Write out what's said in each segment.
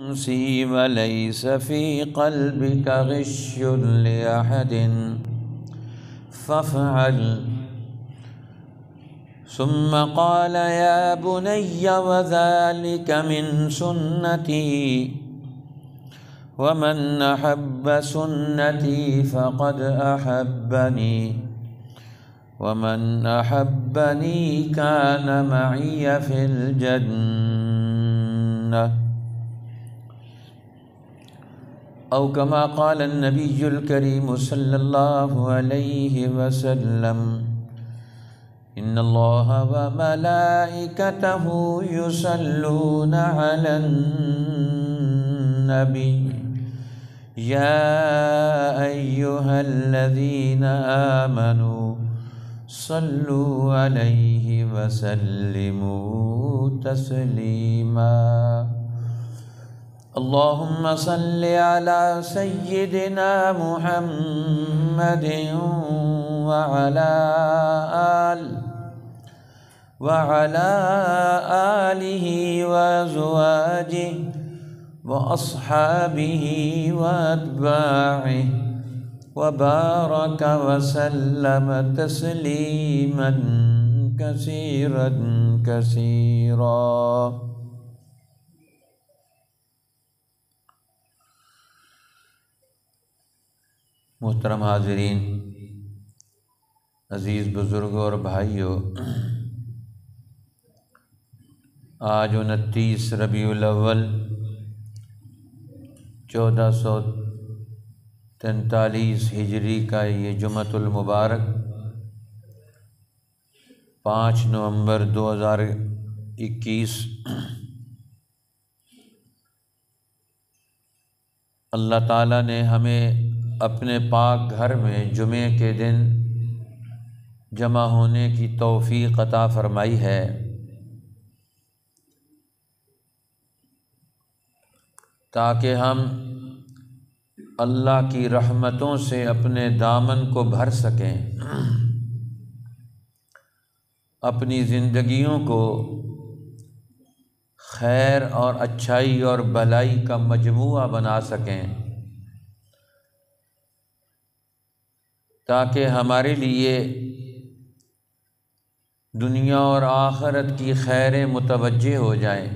أمسي وليس في قلبك غش لأحد فافعل. ثم قال يا بني وذلك من سنتي ومن أحب سنتي فقد أحبني ومن أحبني كان معي في الجنة أو كما قال النبي الكريم صلى الله عليه وسلم إن الله وملائكته يصلون على النبي يا أيها الذين آمنوا صلوا عليه وسلموا تسليما. اللهم صل على سيدنا محمد وعلى آله وأزواجه وأصحابه وأتباعه وبارك وسلم تسليما كثيرا كثيرا. محترم حاضرین، عزیز بزرگوں اور بھائیوں، آج 29 ربیع الاول 1443 ہجری کا یہ جمعۃ المبارک 5 نومبر 2021 اللہ تعالیٰ نے ہمیں اپنے پاک گھر میں جمعے کے دن جمع ہونے کی توفیق عطا فرمائی ہے، تاکہ ہم اللہ کی رحمتوں سے اپنے دامن کو بھر سکیں، اپنی زندگیوں کو خیر اور اچھائی اور بھلائی کا مجموعہ بنا سکیں، تاکہ ہمارے لیے دنیا اور آخرت کی خیریں متوجہ ہو جائیں،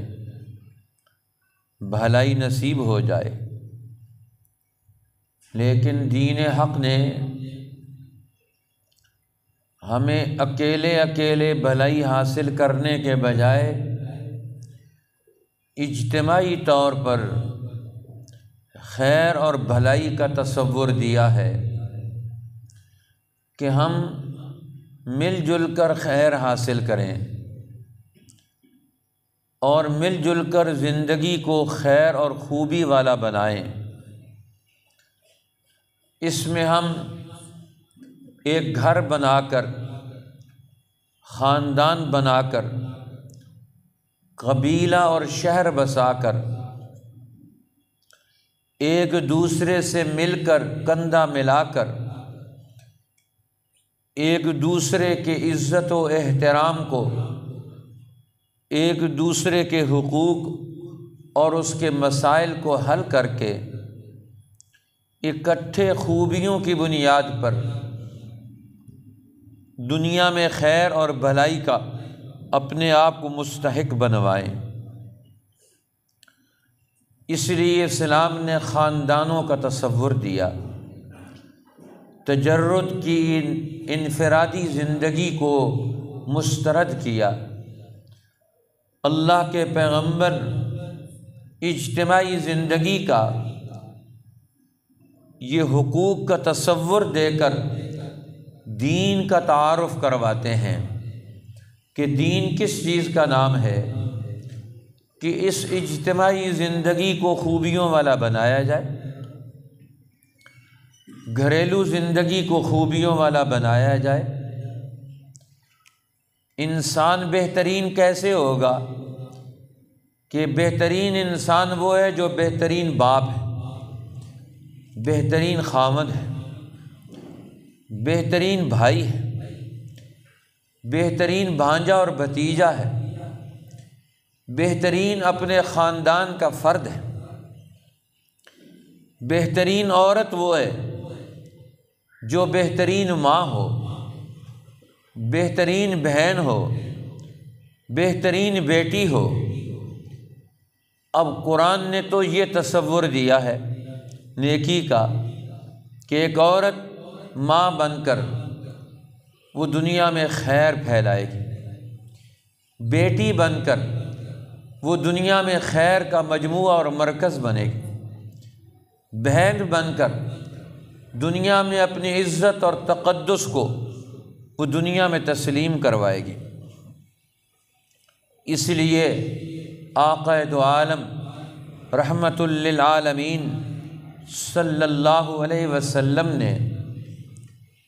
بھلائی نصیب ہو جائے۔ لیکن دین حق نے ہمیں اکیلے بھلائی حاصل کرنے کے بجائے اجتماعی طور پر خیر اور بھلائی کا تصور دیا ہے کہ ہم مل جل کر خیر حاصل کریں اور مل جل کر زندگی کو خیر اور خوبی والا بنائیں۔ اس میں ہم ایک گھر بنا کر، خاندان بنا کر، قبیلہ اور شہر بسا کر، ایک دوسرے سے مل کر کندھا ملا کر ایک دوسرے کے عزت و احترام کو، ایک دوسرے کے حقوق اور اس کے مسائل کو حل کر کے اکٹھے خوبیوں کی بنیاد پر دنیا میں خیر اور بھلائی کا اپنے آپ کو مستحق بنوائیں۔ اس لیے اسلام نے خاندانوں کا تصور دیا، تجرد کی انفرادی زندگی کو مسترد کیا۔ اللہ کے پیغمبر اجتماعی زندگی کا یہ حقوق کا تصور دے کر دین کا تعارف کرواتے ہیں کہ دین کس چیز کا نام ہے، کہ اس اجتماعی زندگی کو خوبیوں والا بنایا جائے، گھریلو زندگی کو خوبیوں والا بنایا جائے۔ انسان بہترین کیسے ہوگا؟ کہ بہترین انسان وہ ہے جو بہترین باپ ہے، بہترین خاوند ہے، بہترین بھائی ہے، بہترین بھانجا اور بھتیجا ہے، بہترین اپنے خاندان کا فرد ہے۔ بہترین عورت وہ ہے جو بہترین ماں ہو، بہترین بہن ہو، بہترین بیٹی ہو۔ اب قرآن نے تو یہ تصور دیا ہے نیکی کا کہ ایک عورت ماں بن کر وہ دنیا میں خیر پھیلائے گی، بیٹی بن کر وہ دنیا میں خیر کا مجموعہ اور مرکز بنے گی، بہن بن کر دنیا میں اپنی عزت اور تقدس کو وہ دنیا میں تسلیم کروائے گی۔ اس لیے آقا دو عالم رحمت للعالمین صلی اللہ علیہ وسلم نے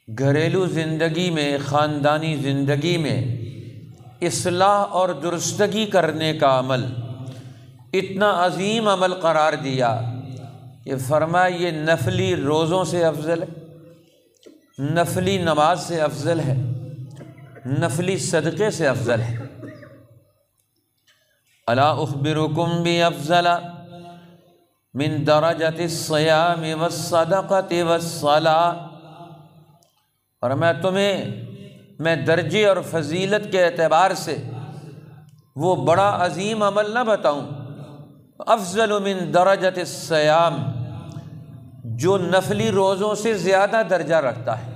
گھریلو زندگی میں، خاندانی زندگی میں اصلاح اور درستگی کرنے کا عمل اتنا عظیم عمل قرار دیا کہ فرمایا یہ نفلی روزوں سے افضل ہے، نفلی نماز سے افضل ہے، نفلی صدقے سے افضل ہے۔ الا اخبرکم بافضل من درجۃ الصیام والصدقۃ والصلاۃ، اور میں درجے اور فضیلت کے اعتبار سے وہ بڑا عظیم عمل نہ بتاؤں؟ افضل من درجۃ الصیام، جو نفلی روزوں سے زیادہ درجہ رکھتا ہے۔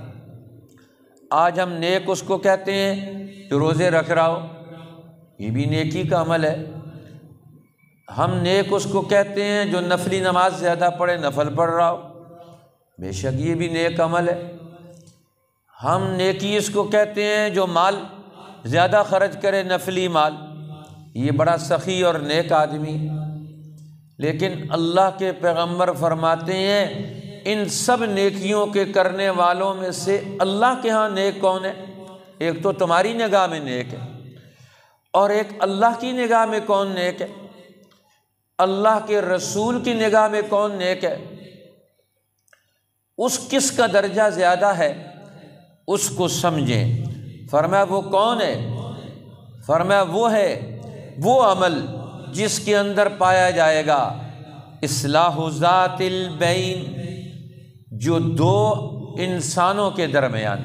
آج ہم نیک اس کو کہتے ہیں جو روزے رکھ رہا ہو، یہ بھی نیکی کا عمل ہے۔ ہم نیک اس کو کہتے ہیں جو نفلی نماز زیادہ پڑھے، نفل پڑھ رہا ہو، بے شک یہ بھی نیک عمل ہے۔ ہم نیکی اس کو کہتے ہیں جو مال زیادہ خرچ کرے، نفلی مال، یہ بڑا سخی اور نیک آدمی۔ لیکن اللہ کے پیغمبر فرماتے ہیں ان سب نیکیوں کے کرنے والوں میں سے اللہ کے ہاں نیک کون ہے؟ ایک تو تمہاری نگاہ میں نیک ہے، اور ایک اللہ کی نگاہ میں کون نیک ہے؟ اللہ کے رسول کی نگاہ میں کون نیک ہے؟ اس کس کا درجہ زیادہ ہے اس کو سمجھیں۔ فرمایا وہ کون ہے؟ فرمایا وہ ہے وہ عمل جس کے اندر پایا جائے گا اصلاح ذات البین، جو دو انسانوں کے درمیان،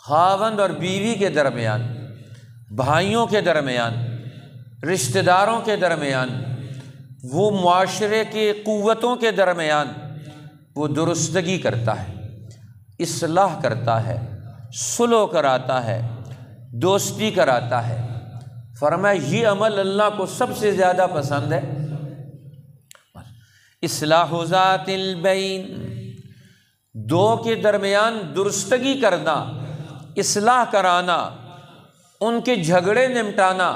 خاوند اور بیوی کے درمیان، بھائیوں کے درمیان، رشتہ داروں کے درمیان، وہ معاشرے کی قوتوں کے درمیان وہ درستگی کرتا ہے، اصلاح کرتا ہے، صلح کراتا ہے، دوستی کراتا ہے۔ فرمایا یہ عمل اللہ کو سب سے زیادہ پسند ہے۔ اصلاح ذات البین، دو کے درمیان درستگی کرنا، اصلاح کرانا، ان کے جھگڑے نمٹانا،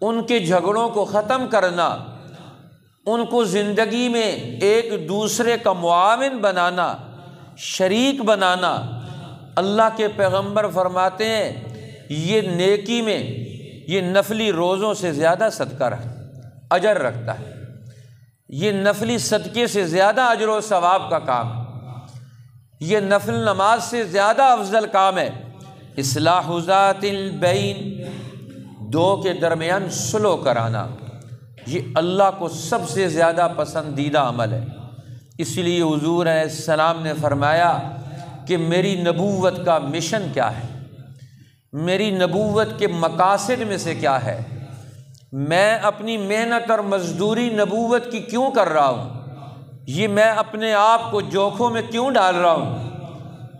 ان کے جھگڑوں کو ختم کرنا، ان کو زندگی میں ایک دوسرے کا معاون بنانا، شریک بنانا۔ اللہ کے پیغمبر فرماتے ہیں یہ نیکی میں، یہ نفلی روزوں سے زیادہ صدقہ اجر رکھتا ہے، یہ نفلی صدقے سے زیادہ اجر و ثواب کا کام ہے، یہ نفل نماز سے زیادہ افضل کام ہے۔ اصلاح ذات البین، دو کے درمیان صلح کرانا، یہ اللہ کو سب سے زیادہ پسندیدہ عمل ہے۔ اس لیے حضور علیہ السلام نے فرمایا کہ میری نبوت کا مشن کیا ہے، میری نبوت کے مقاصد میں سے کیا ہے، میں اپنی محنت اور مزدوری نبوت کی کیوں کر رہا ہوں، یہ میں اپنے آپ کو جوکھوں میں کیوں ڈال رہا ہوں؟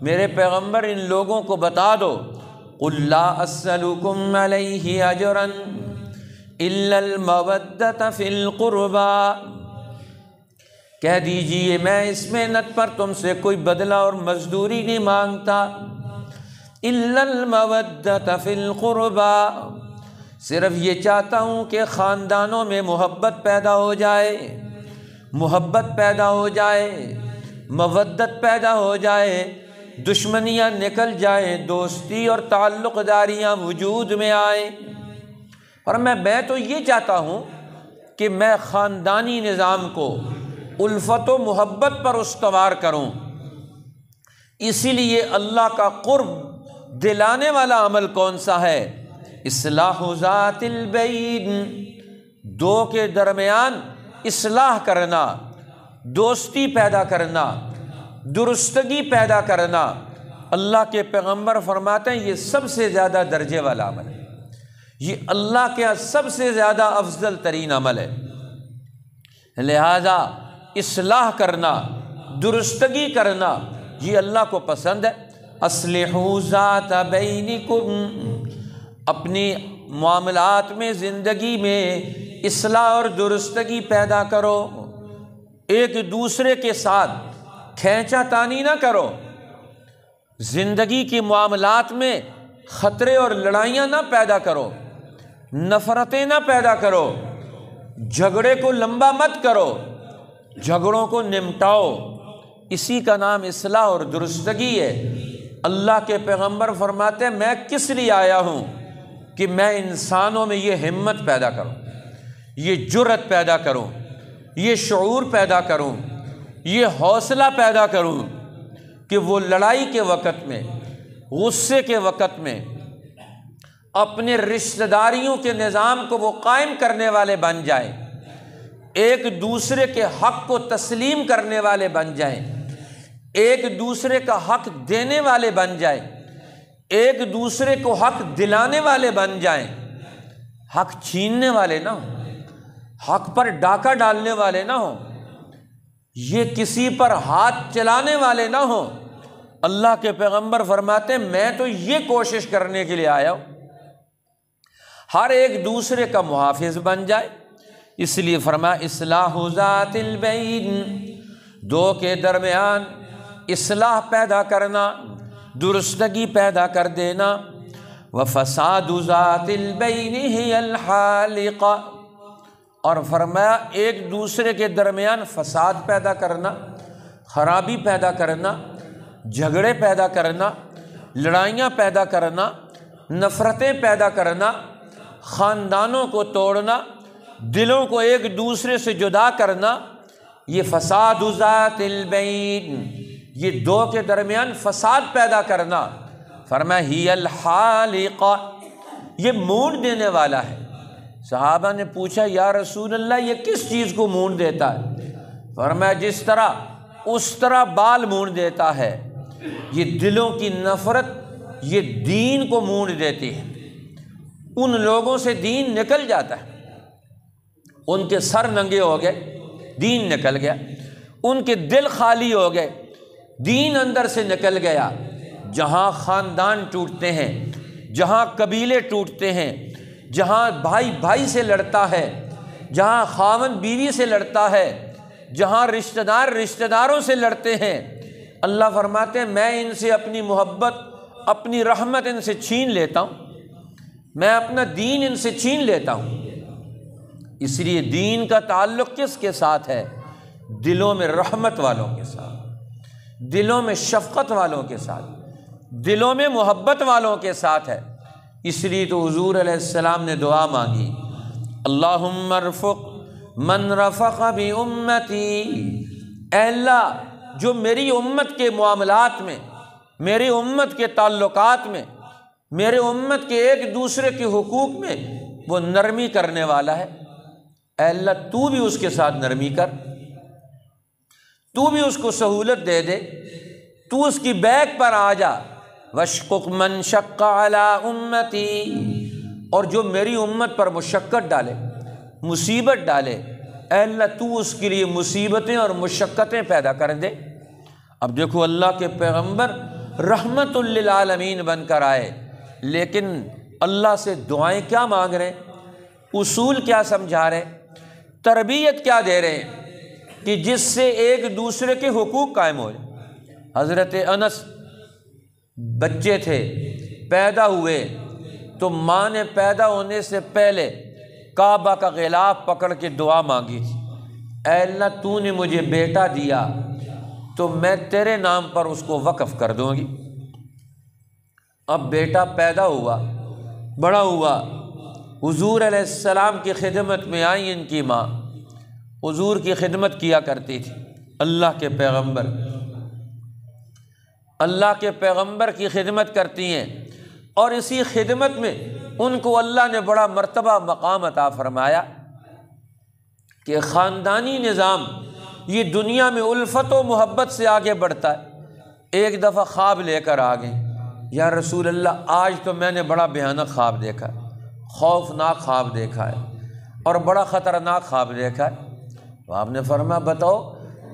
میرے پیغمبر ان لوگوں کو بتا دو، قُلْ لَا أَسْأَلُكُمْ عَلَيْهِ أَجْرًا إِلَّا الْمَوَدَّةَ فِي الْقُرْبَى، کہہ دیجئے میں اس محنت پر تم سے کوئی بدلہ اور مزدوری نہیں مانگتا، إِلَّا الْمَوَدَّةَ فِي الْقُرْبَى، صرف یہ چاہتا ہوں کہ خاندانوں میں محبت پیدا ہو جائے، محبت پیدا ہو جائے، مودت پیدا ہو جائے، دشمنیاں نکل جائیں، دوستی اور تعلق داریاں وجود میں آئیں۔ اور میں تو یہ چاہتا ہوں کہ میں خاندانی نظام کو الفت و محبت پر استوار کروں۔ اسی لیے اللہ کا قرب دلانے والا عمل کون سا ہے؟ اصلاح ذات البین، دو کے درمیان اصلاح کرنا، دوستی پیدا کرنا، درستگی پیدا کرنا، اللہ کے پیغمبر فرماتے ہیں یہ سب سے زیادہ درجے والا عمل ہے، یہ اللہ کے سب سے زیادہ افضل ترین عمل ہے۔ لہذا اصلاح کرنا، درستگی کرنا یہ اللہ کو پسند ہے۔ اصلحوا ذات بینکم، اپنی معاملات میں، زندگی میں اصلاح اور درستگی پیدا کرو، ایک دوسرے کے ساتھ کھینچا تانی نہ کرو، زندگی کے معاملات میں خطرے اور لڑائیاں نہ پیدا کرو، نفرتیں نہ پیدا کرو، جھگڑے کو لمبا مت کرو، جھگڑوں کو نمٹاؤ، اسی کا نام اصلاح اور درستگی ہے۔ اللہ کے پیغمبر فرماتے ہیں میں کس لیے آیا ہوں کہ میں انسانوں میں یہ ہمت پیدا کروں، یہ جرأت پیدا کروں، یہ شعور پیدا کروں، یہ حوصلہ پیدا کروں کہ وہ لڑائی کے وقت میں، غصے کے وقت میں اپنے رشتہ داریوں کے نظام کو وہ قائم کرنے والے بن جائیں، ایک دوسرے کے حق کو تسلیم کرنے والے بن جائیں، ایک دوسرے کا حق دینے والے بن جائیں، ایک دوسرے کو حق دلانے والے بن جائیں، حق چھیننے والے نہ ہوں، حق پر ڈاکہ ڈالنے والے نہ ہوں، یہ کسی پر ہاتھ چلانے والے نہ ہوں۔ اللہ کے پیغمبر فرماتے ہیں میں تو یہ کوشش کرنے کے لیے آیا ہوں ہر ایک دوسرے کا محافظ بن جائے، اس لیے فرمایا اصلاح ذات البین، دو کے درمیان اصلاح پیدا کرنا، درستگی پیدا کر دینا۔ وفساد ذات البین ہی الحالقہ، اور فرمایا ایک دوسرے کے درمیان فساد پیدا کرنا، خرابی پیدا کرنا، جھگڑے پیدا کرنا، لڑائیاں پیدا کرنا، نفرتیں پیدا کرنا، خاندانوں کو توڑنا، دلوں کو ایک دوسرے سے جدا کرنا، یہ فساد ذات البین، یہ دو کے درمیان فساد پیدا کرنا۔ فرمایا ہی الحالقہ، یہ مونڈ دینے والا ہے۔ صحابہ نے پوچھا یا رسول اللہ یہ کس چیز کو مونڈ دیتا ہے؟ فرمایا جس طرح اس طرح بال مونڈ دیتا ہے، یہ دلوں کی نفرت یہ دین کو مونڈ دیتی ہے، ان لوگوں سے دین نکل جاتا ہے، ان کے سر ننگے ہو گئے، دین نکل گیا، ان کے دل خالی ہو گئے، دین اندر سے نکل گیا۔ جہاں خاندان ٹوٹتے ہیں، جہاں قبیلے ٹوٹتے ہیں، جہاں بھائی بھائی سے لڑتا ہے، جہاں خاوند بیوی سے لڑتا ہے، جہاں رشتہ دار رشتہ داروں سے لڑتے ہیں، اللہ فرماتے ہیں میں ان سے اپنی محبت، اپنی رحمت ان سے چھین لیتا ہوں، میں اپنا دین ان سے چھین لیتا ہوں۔ اس لیے دین کا تعلق کس کے ساتھ ہے؟ دلوں میں رحمت والوں کے ساتھ، دلوں میں شفقت والوں کے ساتھ، دلوں میں محبت والوں کے ساتھ ہے۔ اس لیے تو حضور علیہ السلام نے دعا مانگی اللہم ارفق من رفق بامتی، اے اللہ جو میری امت کے معاملات میں، میری امت کے تعلقات میں، میرے امت کے ایک دوسرے کے حقوق میں وہ نرمی کرنے والا ہے، اے اللہ تو بھی اس کے ساتھ نرمی کر، تو بھی اس کو سہولت دے دے، تو اس کی بیک پر آ جا۔ واشقق من شق علی امتی، اور جو میری امت پر مشقت ڈالے، مصیبت ڈالے، اے اللہ تو اس کے لیے مصیبتیں اور مشقتیں پیدا کر دے۔ اب دیکھو اللہ کے پیغمبر رحمت للعالمین بن کر آئے، لیکن اللہ سے دعائیں کیا مانگ رہے ہیں، اصول کیا سمجھا رہے ہیں، تربیت کیا دے رہے ہیں کہ جس سے ایک دوسرے کے حقوق قائم ہو جائے۔ حضرت انس بچے تھے، پیدا ہوئے تو ماں نے پیدا ہونے سے پہلے کعبہ کا غلاف پکڑ کے دعا مانگی تھی، اے اللہ تو نے مجھے بیٹا دیا تو میں تیرے نام پر اس کو وقف کر دوں گی۔ اب بیٹا پیدا ہوا، بڑا ہوا، حضور علیہ السلام کی خدمت میں آئی ان کی ماں، حضور کی خدمت کیا کرتی تھی، اللہ کے پیغمبر اللہ کے پیغمبر کی خدمت کرتی ہیں، اور اسی خدمت میں ان کو اللہ نے بڑا مرتبہ مقام عطا فرمایا کہ خاندانی نظام یہ دنیا میں الفت و محبت سے آگے بڑھتا ہے۔ ایک دفعہ خواب لے کر آ گئے، یا رسول اللہ آج تو میں نے بڑا بھیانک خواب دیکھا ہے، خوفناک خواب دیکھا ہے اور بڑا خطرناک خواب دیکھا ہے۔ تو آپ نے فرمایا بتاؤ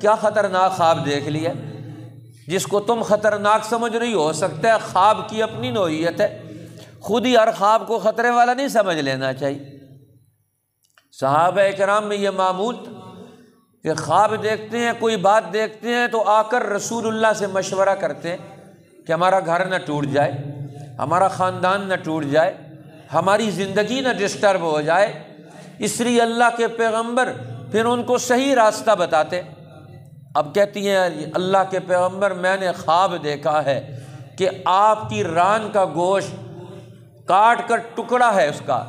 کیا خطرناک خواب دیکھ لیا؟ جس کو تم خطرناک سمجھ رہی ہو سکتا ہے خواب کی اپنی نوعیت ہے، خود ہی ہر خواب کو خطرے والا نہیں سمجھ لینا چاہیے۔ صحابہ کرام میں یہ معمول کہ خواب دیکھتے ہیں، کوئی بات دیکھتے ہیں تو آ کر رسول اللہ سے مشورہ کرتے ہیں کہ ہمارا گھر نہ ٹوٹ جائے، ہمارا خاندان نہ ٹوٹ جائے، ہماری زندگی نہ ڈسٹرب ہو جائے۔ اس لیے اللہ کے پیغمبر پھر ان کو صحیح راستہ بتاتے۔ اب کہتی ہیں اللہ کے پیغمبر میں نے خواب دیکھا ہے کہ آپ کی ران کا گوشت کاٹ کر ٹکڑا ہے اس کا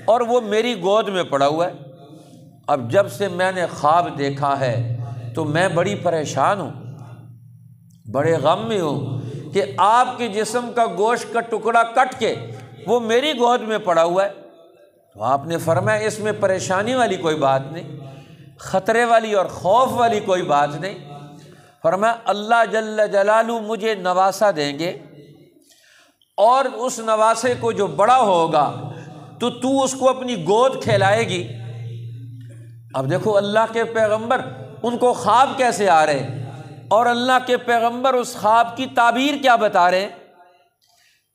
اور وہ میری گود میں پڑا ہوا ہے۔ اب جب سے میں نے خواب دیکھا ہے تو میں بڑی پریشان ہوں، بڑے غم میں ہوں کہ آپ کے جسم کا گوشت کا ٹکڑا کٹ کے وہ میری گود میں پڑا ہوا ہے۔ تو آپ نے فرمایا اس میں پریشانی والی کوئی بات نہیں، خطرے والی اور خوف والی کوئی بات نہیں۔ فرمایا اللہ جل جلالہ مجھے نواسا دیں گے اور اس نواسے کو جو بڑا ہوگا تو اس کو اپنی گود کھلائے گی۔ اب دیکھو اللہ کے پیغمبر ان کو خواب کیسے آ رہے ہیں اور اللہ کے پیغمبر اس خواب کی تعبیر کیا بتا رہے ہیں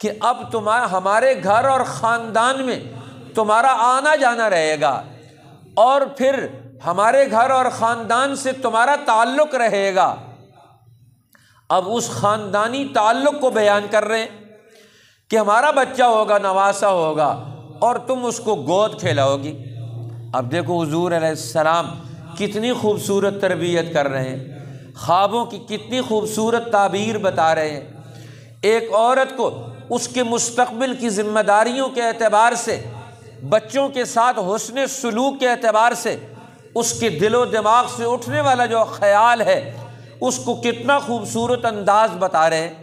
کہ اب ہمارے گھر اور خاندان میں تمہارا آنا جانا رہے گا اور پھر ہمارے گھر اور خاندان سے تمہارا تعلق رہے گا۔ اب اس خاندانی تعلق کو بیان کر رہے ہیں کہ ہمارا بچہ ہوگا، نواسا ہوگا اور تم اس کو گود کھلاؤ گی۔ اب دیکھو حضور علیہ السلام کتنی خوبصورت تربیت کر رہے ہیں، خوابوں کی کتنی خوبصورت تعبیر بتا رہے ہیں۔ ایک عورت کو اس کے مستقبل کی ذمہ داریوں کے اعتبار سے، بچوں کے ساتھ حسن سلوک کے اعتبار سے، اس کے دل و دماغ سے اٹھنے والا جو خیال ہے اس کو کتنا خوبصورت انداز بتا رہے ہیں۔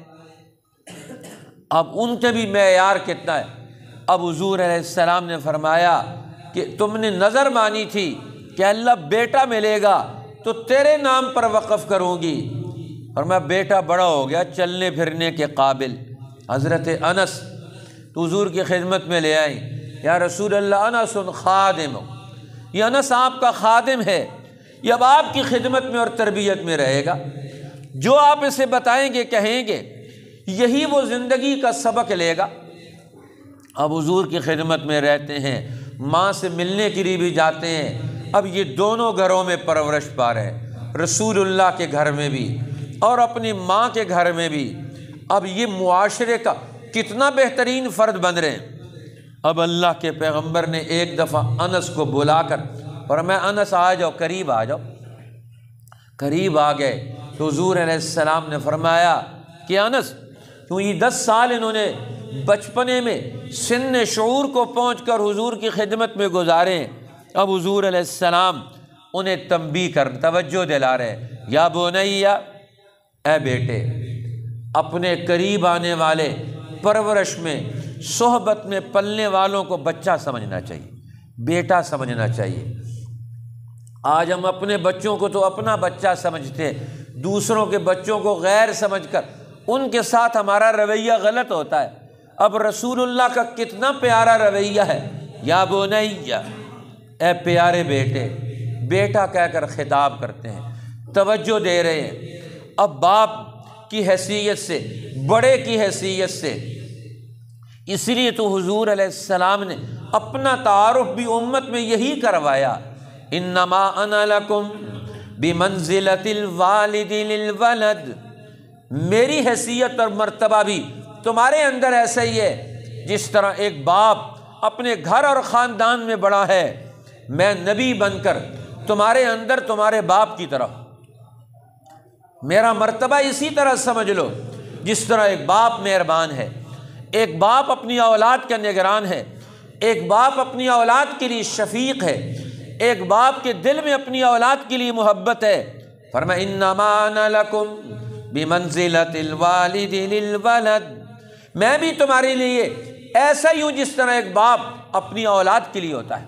اب ان کے بھی معیار کتنا ہے۔ اب حضور علیہ السلام نے فرمایا کہ تم نے نظر مانی تھی کہ اللہ بیٹا ملے گا تو تیرے نام پر وقف کروں گی، اور میں بیٹا بڑا ہو گیا چلنے پھرنے کے قابل۔ حضرت انس تو حضور کی خدمت میں لے آئیں، یا رسول اللہ انس خادم، یہ انس آپ کا خادم ہے، یہ اب آپ کی خدمت میں اور تربیت میں رہے گا، جو آپ اسے بتائیں گے کہیں گے یہی وہ زندگی کا سبق لے گا۔ اب حضور کی خدمت میں رہتے ہیں، ماں سے ملنے کے لیے بھی جاتے ہیں۔ اب یہ دونوں گھروں میں پرورش پا رہے ہیں، رسول اللہ کے گھر میں بھی اور اپنی ماں کے گھر میں بھی۔ اب یہ معاشرے کا کتنا بہترین فرد بن رہے ہیں۔ اب اللہ کے پیغمبر نے ایک دفعہ انس کو بلا کر فرمایا انس آ جاؤ، قریب آ جاؤ۔ قریب آ گئے تو حضور علیہ السلام نے فرمایا کہ انس کیوں یہ 10 سال انہوں نے بچپنے میں سن شعور کو پہنچ کر حضور کی خدمت میں گزارے ہیں۔ اب حضور علیہ السلام انہیں تنبیہ کر توجہ دلا رہے ہیں، یا بنیا، اے بیٹے، اپنے قریب آنے والے پرورش میں، صحبت میں پلنے والوں کو بچہ سمجھنا چاہیے، بیٹا سمجھنا چاہیے۔ آج ہم اپنے بچوں کو تو اپنا بچہ سمجھتے ہیں، دوسروں کے بچوں کو غیر سمجھ کر ان کے ساتھ ہمارا رویہ غلط ہوتا ہے۔ اب رسول اللہ کا کتنا پیارا رویہ ہے، یا بنیا، اے پیارے بیٹے، بیٹا کہہ کر خطاب کرتے ہیں، توجہ دے رہے ہیں۔ اب باپ کی حیثیت سے، بڑے کی حیثیت سے، اس لیے تو حضور علیہ السلام نے اپنا تعارف بھی امت میں یہی کروایا، انما انا لکم بمنزلۃ الوالد للولد، میری حیثیت اور مرتبہ بھی تمہارے اندر ایسا ہی ہے جس طرح ایک باپ اپنے گھر اور خاندان میں بڑا ہے، میں نبی بن کر تمہارے اندر تمہارے باپ کی طرح، میرا مرتبہ اسی طرح سمجھ لو جس طرح ایک باپ مہربان ہے، ایک باپ اپنی اولاد کا نگران ہے، ایک باپ اپنی اولاد کے لیے شفیق ہے، ایک باپ کے دل میں اپنی اولاد کے لیے محبت ہے۔ فرمایا انما انا لکم بمنزلۃ الوالد للولد، میں بھی تمہارے لیے ایسا ہی ہوں جس طرح ایک باپ اپنی اولاد کے لیے ہوتا ہے۔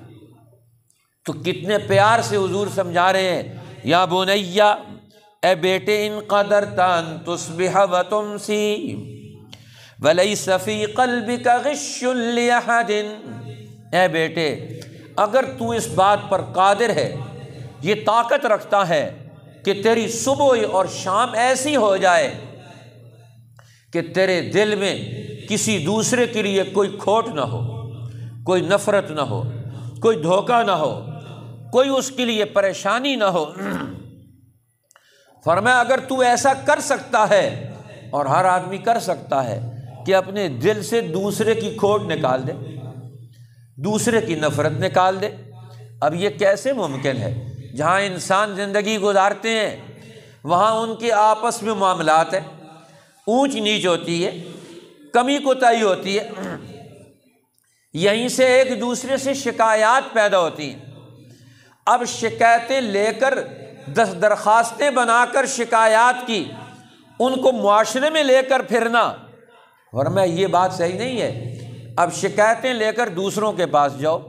تو کتنے پیار سے حضور سمجھا رہے ہیں یا بنیا اے بیٹے ان قدرت ان تصبح وتمسی ولیس فی قلبک غش لأحد، اے بیٹے اگر تو اس بات پر قادر ہے، یہ طاقت رکھتا ہے کہ تیری صبح اور شام ایسی ہو جائے کہ تیرے دل میں کسی دوسرے کے لیے کوئی کھوٹ نہ ہو، کوئی نفرت نہ ہو، کوئی دھوکہ نہ ہو، کوئی اس کے لیے پریشانی نہ ہو۔ فرمایا اگر تو ایسا کر سکتا ہے، اور ہر آدمی کر سکتا ہے کہ اپنے دل سے دوسرے کی کھوٹ نکال دے، دوسرے کی نفرت نکال دے، اب یہ کیسے ممکن ہے؟ جہاں انسان زندگی گزارتے ہیں وہاں ان کے آپس میں معاملات ہیں، اونچ نیچ ہوتی ہے، کمی کوتاہی ہوتی ہے، یہیں سے ایک دوسرے سے شکایات پیدا ہوتی ہیں۔ اب شکایتیں لے کر، درخواستیں بنا کر شکایات کی، ان کو معاشرے میں لے کر پھرنا، ورنہ یہ بات صحیح نہیں ہے۔ اب شکایتیں لے کر دوسروں کے پاس جاؤ،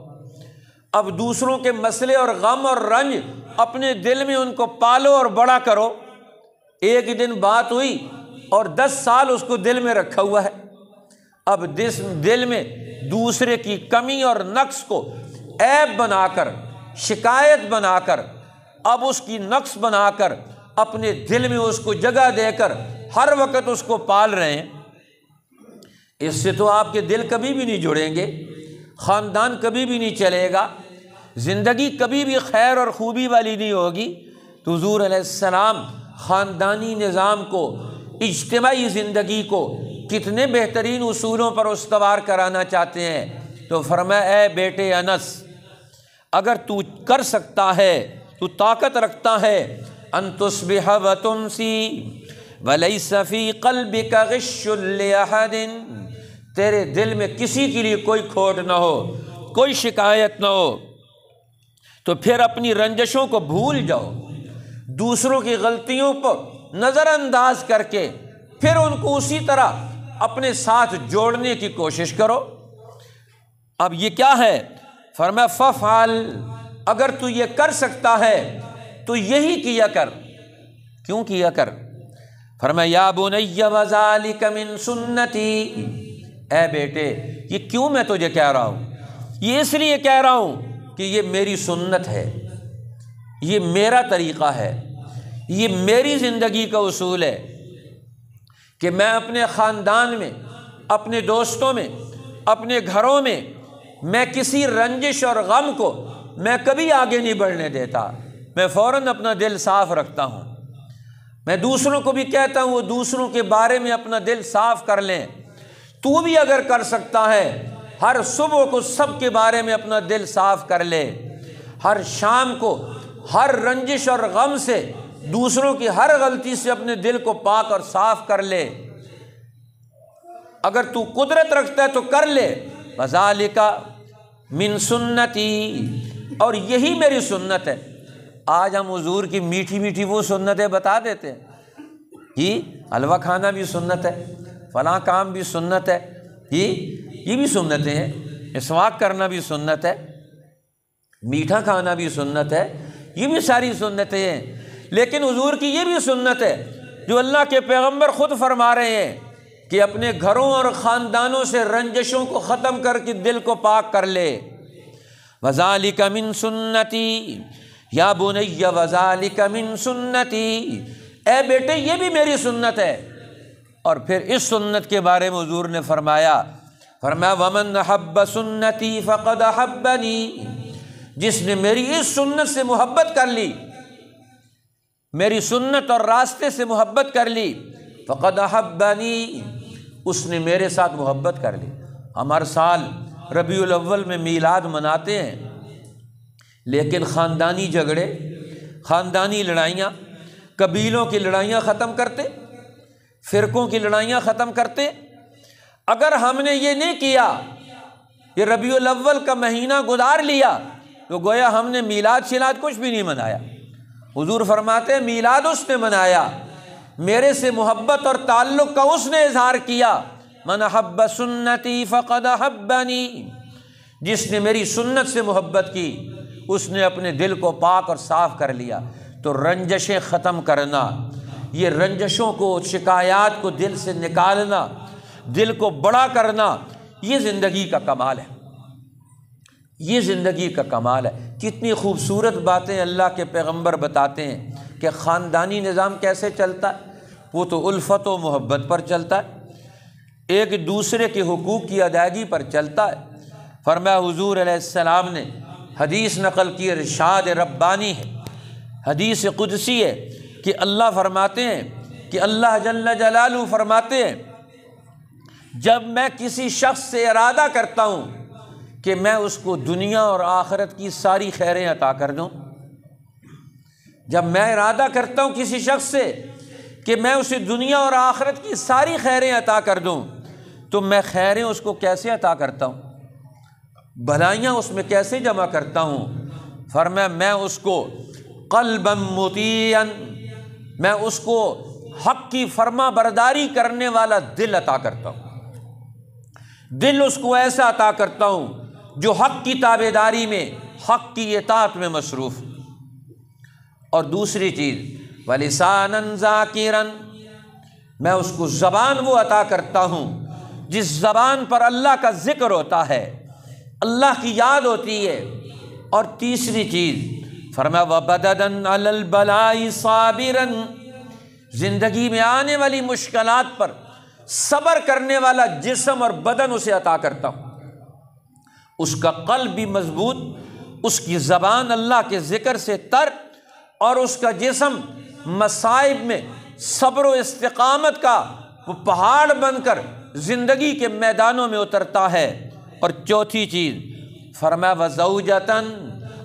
اب دوسروں کے مسئلے اور غم اور رنج اپنے دل میں ان کو پالو اور بڑا کرو۔ ایک دن بات ہوئی اور 10 سال اس کو دل میں رکھا ہوا ہے۔ اب دل میں دوسرے کی کمی اور نقص کو عیب بنا کر، شکایت بنا کر، اب اس کی نقص بنا کر اپنے دل میں اس کو جگہ دے کر ہر وقت اس کو پال رہے ہیں، اس سے تو آپ کے دل کبھی بھی نہیں جڑیں گے، خاندان کبھی بھی نہیں چلے گا، زندگی کبھی بھی خیر اور خوبی والی نہیں ہوگی۔ تو حضور علیہ السلام خاندانی نظام کو، اجتماعی زندگی کو کتنے بہترین اصولوں پر استوار کرانا چاہتے ہیں۔ تو فرمایا اے بیٹے انس، اگر تو کر سکتا ہے، تو طاقت رکھتا ہے، ان تصبح وتمسی ولیس فی قلبک غش لأحد، تیرے دل میں کسی کے لیے کوئی کھوٹ نہ ہو، کوئی شکایت نہ ہو، تو پھر اپنی رنجشوں کو بھول جاؤ، دوسروں کی غلطیوں کو نظر انداز کر کے پھر ان کو اسی طرح اپنے ساتھ جوڑنے کی کوشش کرو۔ اب یہ کیا ہے؟ فرمایا ففعل، اگر تو یہ کر سکتا ہے تو یہی کیا کر۔ کیوں کیا کر؟ فرمایا یا بنی وذالک من سنتی، اے بیٹے یہ کیوں میں تجھے کہہ رہا ہوں؟ یہ اس لیے کہہ رہا ہوں کہ یہ میری سنت ہے، یہ میرا طریقہ ہے، یہ میری زندگی کا اصول ہے کہ میں اپنے خاندان میں، اپنے دوستوں میں، اپنے گھروں میں، میں کسی رنجش اور غم کو میں کبھی آگے نہیں بڑھنے دیتا، میں فوراً اپنا دل صاف رکھتا ہوں۔ میں دوسروں کو بھی کہتا ہوں وہ دوسروں کے بارے میں اپنا دل صاف کر لیں، تو بھی اگر کر سکتا ہے ہر صبح کو سب کے بارے میں اپنا دل صاف کر لے، ہر شام کو ہر رنجش اور غم سے، دوسروں کی ہر غلطی سے اپنے دل کو پاک اور صاف کر لے۔ اگر تو قدرت رکھتا ہے تو کر لے۔ وذالک من سنتی، اور یہی میری سنت ہے۔ آج ہم حضور کی میٹھی میٹھی وہ سنتیں بتا دیتے ہیں، یہ حلوہ کھانا بھی سنت ہے، فلاں کام بھی سنت ہے، یہ بھی سنتیں ہیں، مسواک کرنا بھی سنت ہے، میٹھا کھانا بھی سنت ہے، یہ بھی ساری سنتیں ہیں۔ لیکن حضور کی یہ بھی سنت ہے جو اللہ کے پیغمبر خود فرما رہے ہیں کہ اپنے گھروں اور خاندانوں سے رنجشوں کو ختم کر کے دل کو پاک کر لے۔ وذالک من سنتی یا بنی وذالک من سنتی، اے بیٹے یہ بھی میری سنت ہے۔ اور پھر اس سنت کے بارے میں حضور نے فرمایا ومن احب سنتی فقد احبنی، جس نے میری اس سنت سے محبت کر لی، میری سنت اور راستے سے محبت کر لی، فقد احبنی، اس نے میرے ساتھ محبت کر لی۔ ہم ہر سال ربیع الاول میں میلاد مناتے ہیں، لیکن خاندانی جھگڑے، خاندانی لڑائیاں، قبیلوں کی لڑائیاں ختم کرتے، فرقوں کی لڑائیاں ختم کرتے۔ اگر ہم نے یہ نہیں کیا، یہ ربیع الاول کا مہینہ گزار لیا، تو گویا ہم نے میلاد شیلاد کچھ بھی نہیں منایا۔ حضور فرماتے ہیں میلاد اس نے منایا، میرے سے محبت اور تعلق کا اس نے اظہار کیا۔ من احب سنتی فقد احبنی، جس نے میری سنت سے محبت کی اس نے اپنے دل کو پاک اور صاف کر لیا۔ تو رنجشیں ختم کرنا، یہ رنجشوں کو، شکایات کو دل سے نکالنا، دل کو بڑا کرنا، یہ زندگی کا کمال ہے، یہ زندگی کا کمال ہے۔ کتنی خوبصورت باتیں اللہ کے پیغمبر بتاتے ہیں کہ خاندانی نظام کیسے چلتا ہے۔ وہ تو الفت و محبت پر چلتا ہے، ایک دوسرے کے حقوق کی ادائیگی پر چلتا ہے۔ فرمایا حضور علیہ السلام نے حدیث نقل کی، ارشاد ربانی ہے، حدیث قدسی ہے کہ اللہ فرماتے ہیں کہ اللہ جل جلالہ فرماتے ہیں جب میں کسی شخص سے ارادہ کرتا ہوں کہ میں اس کو دنیا اور آخرت کی ساری خیریں عطا کر دوں، جب میں ارادہ کرتا ہوں کسی شخص سے کہ میں اسے دنیا اور آخرت کی ساری خیریں عطا کر دوں، تو میں خیریں اس کو کیسے عطا کرتا ہوں، بھلائیاں اس میں کیسے جمع کرتا ہوں؟ فرمایا میں اس کو قلبا مطیعا، میں اس کو حق کی فرما برداری کرنے والا دل عطا کرتا ہوں، دل اس کو ایسا عطا کرتا ہوں جو حق کی تابعداری میں، حق کی اطاعت میں مصروف۔ اور دوسری چیز وَلِسَانًا ذَاكِرًا، میں اس کو زبان وہ عطا کرتا ہوں جس زبان پر اللہ کا ذکر ہوتا ہے، اللہ کی یاد ہوتی ہے۔ اور تیسری چیز فرمایا وَبَدَدًا عَلَى الْبَلَاءِ صَابِرًا، زندگی میں آنے والی مشکلات پر صبر کرنے والا جسم اور بدن اسے عطا کرتا ہوں، اس کا قلب بھی مضبوط، اس کی زبان اللہ کے ذکر سے تر، اور اس کا جسم مصائب میں صبر و استقامت کا وہ پہاڑ بن کر زندگی کے میدانوں میں اترتا ہے۔ اور چوتھی چیز فرمایا وَزَوْجَةً،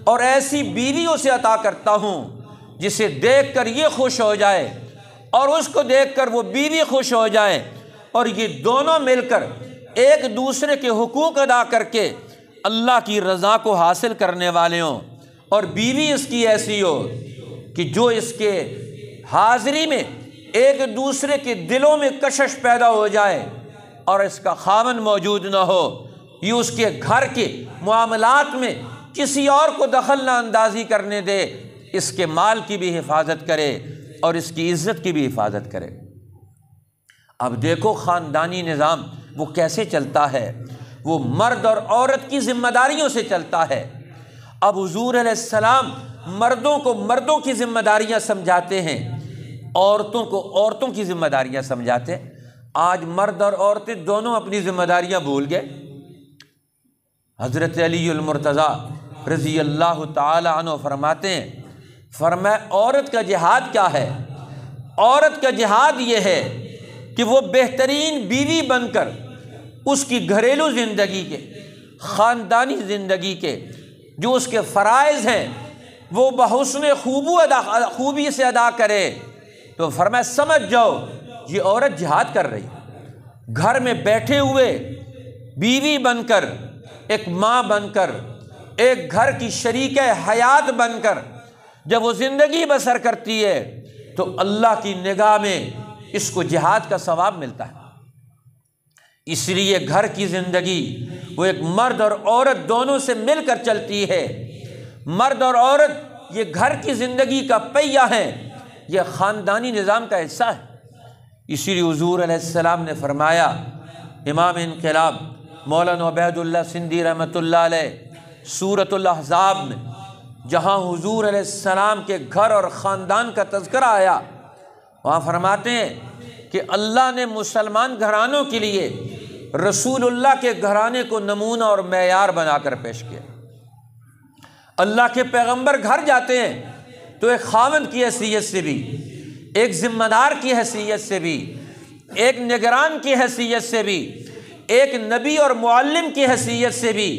اور ایسی بیوی اسے عطا کرتا ہوں جسے دیکھ کر یہ خوش ہو جائے اور اس کو دیکھ کر وہ بیوی خوش ہو جائے، اور یہ دونوں مل کر ایک دوسرے کے حقوق ادا کر کے اللہ کی رضا کو حاصل کرنے والے ہوں۔ اور بیوی اس کی ایسی ہو کہ جو اس کے حاضری میں ایک دوسرے کے دلوں میں کشش پیدا ہو جائے، اور اس کا خاوند موجود نہ ہو، یہ اس کے گھر کے معاملات میں کسی اور کو دخل نہ اندازی کرنے دے، اس کے مال کی بھی حفاظت کرے اور اس کی عزت کی بھی حفاظت کرے۔ اب دیکھو خاندانی نظام وہ کیسے چلتا ہے، وہ مرد اور عورت کی ذمہ داریوں سے چلتا ہے۔ اب حضور علیہ السلام مردوں کو مردوں کی ذمہ داریاں سمجھاتے ہیں، عورتوں کو عورتوں کی ذمہ داریاں سمجھاتے ہیں۔ آج مرد اور عورتیں دونوں اپنی ذمہ داریاں بھول گئے۔ حضرت علی المرتضیٰ رضی اللہ تعالی عنہ فرماتے ہیں، فرمایا عورت کا جہاد کیا ہے؟ عورت کا جہاد یہ ہے کہ وہ بہترین بیوی بن کر اس کی گھریلو زندگی کے، خاندانی زندگی کے جو اس کے فرائض ہیں وہ بحسن خوبی سے ادا کرے۔ تو فرمایا سمجھ جاؤ یہ عورت جہاد کر رہی، گھر میں بیٹھے ہوئے بیوی بن کر، ایک ماں بن کر، ایک گھر کی شریک حیات بن کر جب وہ زندگی بسر کرتی ہے تو اللہ کی نگاہ میں اس کو جہاد کا ثواب ملتا ہے۔ اس لیے گھر کی زندگی وہ ایک مرد اور عورت دونوں سے مل کر چلتی ہے۔ مرد اور عورت یہ گھر کی زندگی کا پہیہ ہے، یہ خاندانی نظام کا حصہ ہے۔ اسی لیے حضور علیہ السلام نے فرمایا، امام انقلاب مولانا عبید اللہ سندھی رحمۃ اللہ علیہ سورۃ الاحزاب میں جہاں حضور علیہ السلام کے گھر اور خاندان کا تذکرہ آیا، وہاں فرماتے ہیں کہ اللہ نے مسلمان گھرانوں کے لیے رسول اللہ کے گھرانے کو نمونہ اور معیار بنا کر پیش کیا۔ اللہ کے پیغمبر گھر جاتے ہیں تو ایک خاوند کی حیثیت سے بھی، ایک ذمہ دار کی حیثیت سے بھی، ایک نگران کی حیثیت سے بھی، ایک نبی اور معلم کی حیثیت سے بھی،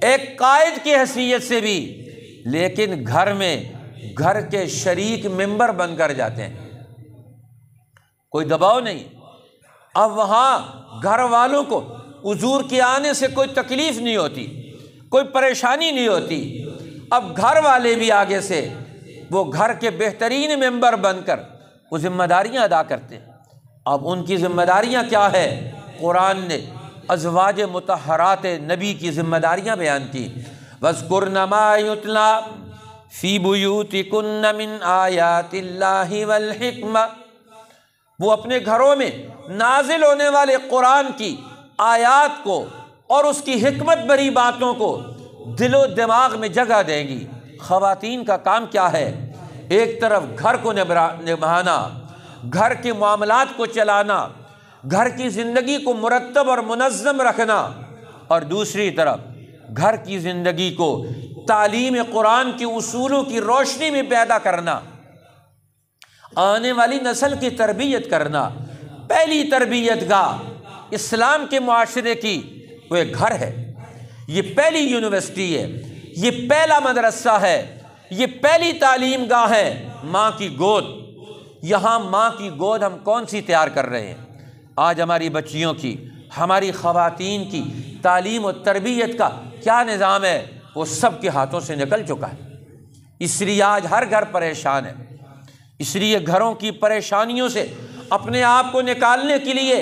ایک قائد کی حیثیت سے بھی، لیکن گھر میں گھر کے شریک ممبر بن کر جاتے ہیں، کوئی دباؤ نہیں۔ اب وہاں گھر والوں کو حضور کے آنے سے کوئی تکلیف نہیں ہوتی، کوئی پریشانی نہیں ہوتی۔ اب گھر والے بھی آگے سے وہ گھر کے بہترین ممبر بن کر وہ ذمہ داریاں ادا کرتے ہیں۔ اب ان کی ذمہ داریاں کیا ہے؟ قرآن نے ازواج مطہرات نبی کی ذمہ داریاں بیان کی۔ وَاذْكُرْنَ مَا يُتْلَىٰ فی بیوتکن من آیات اللہ والحکمہ، وہ اپنے گھروں میں نازل ہونے والے قرآن کی آیات کو اور اس کی حکمت بری باتوں کو دل و دماغ میں جگہ دیں گی۔ خواتین کا کام کیا ہے؟ ایک طرف گھر کو نبھانا، گھر کے معاملات کو چلانا، گھر کی زندگی کو مرتب اور منظم رکھنا، اور دوسری طرف گھر کی زندگی کو تعلیم قرآن کے اصولوں کی روشنی میں پیدا کرنا، آنے والی نسل کی تربیت کرنا۔ پہلی تربیت گاہ اسلام کے معاشرے کی وہ ایک گھر ہے، یہ پہلی یونیورسٹی ہے، یہ پہلا مدرسہ ہے، یہ پہلی تعلیم گاہ ہے، ماں کی گود۔ یہاں ماں کی گود ہم کون سی تیار کر رہے ہیں؟ آج ہماری بچیوں کی، ہماری خواتین کی تعلیم و تربیت کا کیا نظام ہے؟ وہ سب کے ہاتھوں سے نکل چکا ہے۔ اس لیے آج ہر گھر پریشان ہے۔ اس لیے گھروں کی پریشانیوں سے اپنے آپ کو نکالنے کے لیے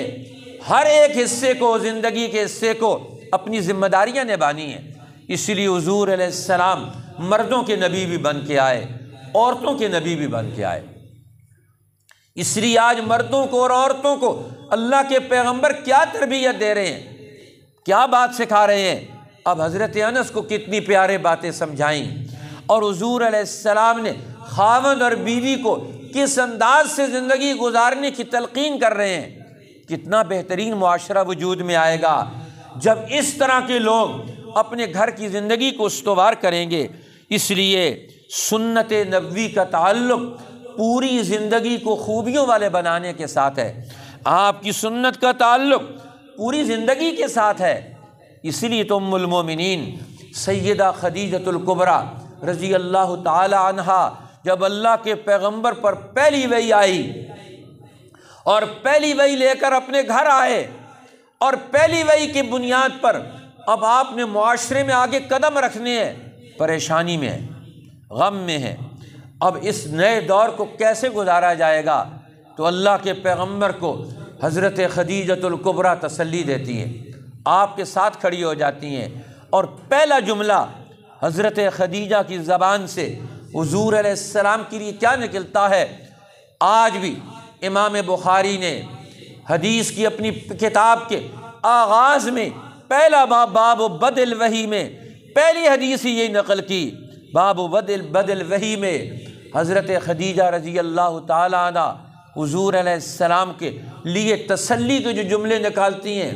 ہر ایک حصے کو، زندگی کے حصے کو اپنی ذمہ داریاں نبھانی ہیں۔ اس لیے حضور علیہ السلام مردوں کے نبی بھی بن کے آئے، عورتوں کے نبی بھی بن کے آئے۔ اس لیے آج مردوں کو اور عورتوں کو اللہ کے پیغمبر کیا تربیت دے رہے ہیں، کیا بات سکھا رہے ہیں؟ اب حضرت انس کو کتنی پیارے باتیں سمجھائیں، اور حضور علیہ السلام نے خاوند اور بیوی کو کس انداز سے زندگی گزارنے کی تلقین کر رہے ہیں۔ کتنا بہترین معاشرہ وجود میں آئے گا جب اس طرح کے لوگ اپنے گھر کی زندگی کو استوار کریں گے۔ اس لیے سنت نبوی کا تعلق پوری زندگی کو خوبیوں والے بنانے کے ساتھ ہے، آپ کی سنت کا تعلق پوری زندگی کے ساتھ ہے۔ اسی لیے تو ام المومنین سیدہ خدیجۃ الکبریٰ رضی اللہ تعالی عنہا جب اللہ کے پیغمبر پر پہلی وحی آئی اور پہلی وحی لے کر اپنے گھر آئے، اور پہلی وحی کی بنیاد پر اب آپ نے معاشرے میں آگے قدم رکھنے ہیں، پریشانی میں ہے، غم میں ہے۔ اب اس نئے دور کو کیسے گزارا جائے گا؟ تو اللہ کے پیغمبر کو حضرت خدیجۃ الکبریٰ تسلی دیتی ہیں، آپ کے ساتھ کھڑی ہو جاتی ہیں، اور پہلا جملہ حضرت خدیجہ کی زبان سے حضور علیہ السلام کے لیے کیا نکلتا ہے؟ آج بھی امام بخاری نے حدیث کی اپنی کتاب کے آغاز میں پہلا باب بدء الوحی میں پہلی حدیث ہی یہی نقل کی۔ باب بدء الوحی میں حضرت خدیجہ رضی اللہ تعالیٰ عنہ حضور علیہ السلام کے لیے تسلی کے جو جملے نکالتی ہیں،